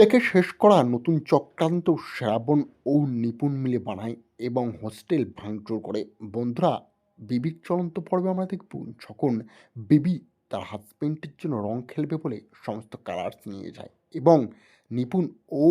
বিদ্যাকে শেষ করা নতুন চক্রান্ত শ্রাবণ ও নিপুণ মিলে বানায় এবং হোস্টেল ভাঙচুর করে। বন্ধুরা, বিবির চলন্ত পর্বে আমরা দেখব যখন বিবি তার হাজবেন্ডের জন্য রং খেলবে বলে সমস্ত কালার্স নিয়ে যায় এবং নিপুণ ও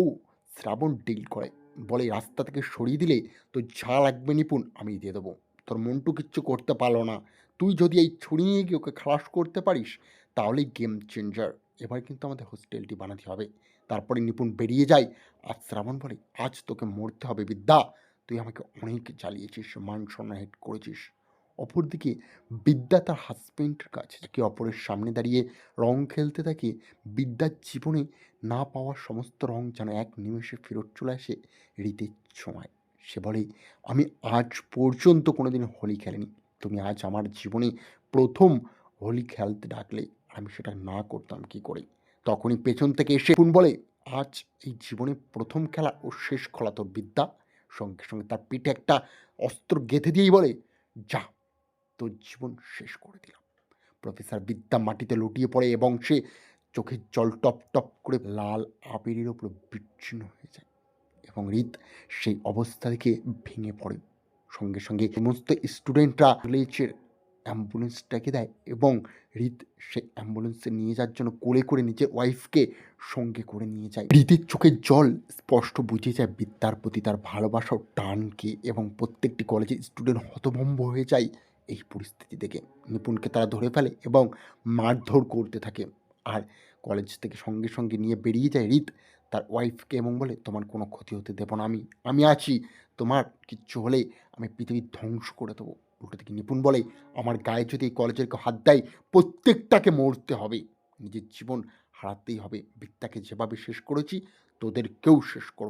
শ্রাবণ ডিল করে, বলে রাস্তা থেকে সরিয়ে দিলে তো যা লাগবে নিপুণ আমি দিয়ে দেবো, তোর মন্টু কিচ্ছু করতে পারলো না, তুই যদি এই ছুরি নিয়ে গিয়ে ওকে খালাস করতে পারিস তাহলেই গেম চেঞ্জার। এবার কিন্তু আমাদের হোস্টেলটি বানাতে হবে। তারপরে নিপুণ বেরিয়ে যায় আর শ্রাবণ বলে, আজ তোকে মরতে হবে বিদ্যা, তুই আমাকে অনেক জ্বালিয়েছিস, মান সম্মান হেট করেছিস। অপরদিকে বিদ্যা তার হাজবেন্ডের কাছে একে অপরের সামনে দাঁড়িয়ে রং খেলতে থাকে। বিদ্যার জীবনে না পাওয়া সমস্ত রং যেন এক নিমেষে ফেরত চলে আসে রীতির সময়। সে বলে, আমি আজ পর্যন্ত কোনোদিন হোলি খেলিনি, তুমি আজ আমার জীবনে প্রথম হোলি খেলতে ডাকলে, আমি সেটা না করতাম কি করে। তখনই পেছন থেকে এসে নিপুণ বলে, আজ এই জীবনে প্রথম খেলা ও শেষ খেলা তোর বিদ্যা। সঙ্গে সঙ্গে তার পিঠে একটা অস্ত্র গেঁথে দিয়েই বলে, যা, তোর জীবন শেষ করে দিলাম। প্রফেসর বিদ্যা মাটিতে লুটিয়ে পড়ে এবং সে চোখের জল টপ টপ করে লাল আবিরের ওপর বিচ্ছিন্ন হয়ে যায় এবং হৃদ সেই অবস্থা থেকে ভেঙে পড়ে। সঙ্গে সঙ্গে সমস্ত স্টুডেন্টরা কলেজের অ্যাম্বুলেন্সটাকে দেয় এবং হৃদ সে অ্যাম্বুলেন্সে নিয়ে যাওয়ার জন্য কোলে করে নিজের ওয়াইফকে সঙ্গে করে নিয়ে যায়। হৃদের চোখের জল স্পষ্ট বুঝে যায় বিদ্যার প্রতি তার ভালোবাসা ও টানকে, এবং প্রত্যেকটি কলেজের স্টুডেন্ট হতভম্ব হয়ে যায় এই পরিস্থিতি দেখে। নিপুণকে তারা ধরে ফেলে এবং মারধর করতে থাকে। আর কলেজ থেকে সঙ্গে সঙ্গে নিয়ে বেরিয়ে যায় হৃদ তার ওয়াইফকে এবং বলে, তোমার কোনো ক্ষতি হতে দেবো না, আমি আছি, তোমার কিচ্ছু হলে আমি পৃথিবী ধ্বংস করে দেবো। উল্টো থেকে নিপুণ বলে, আমার গায়ে যদি এই কলেজের কেউ হাত দেয় প্রত্যেকটাকে মরতে হবে, নিজের জীবন হারাতেই হবে, বিদ্যাকে যেভাবে শেষ করেছি তোদেরকেও শেষ করব।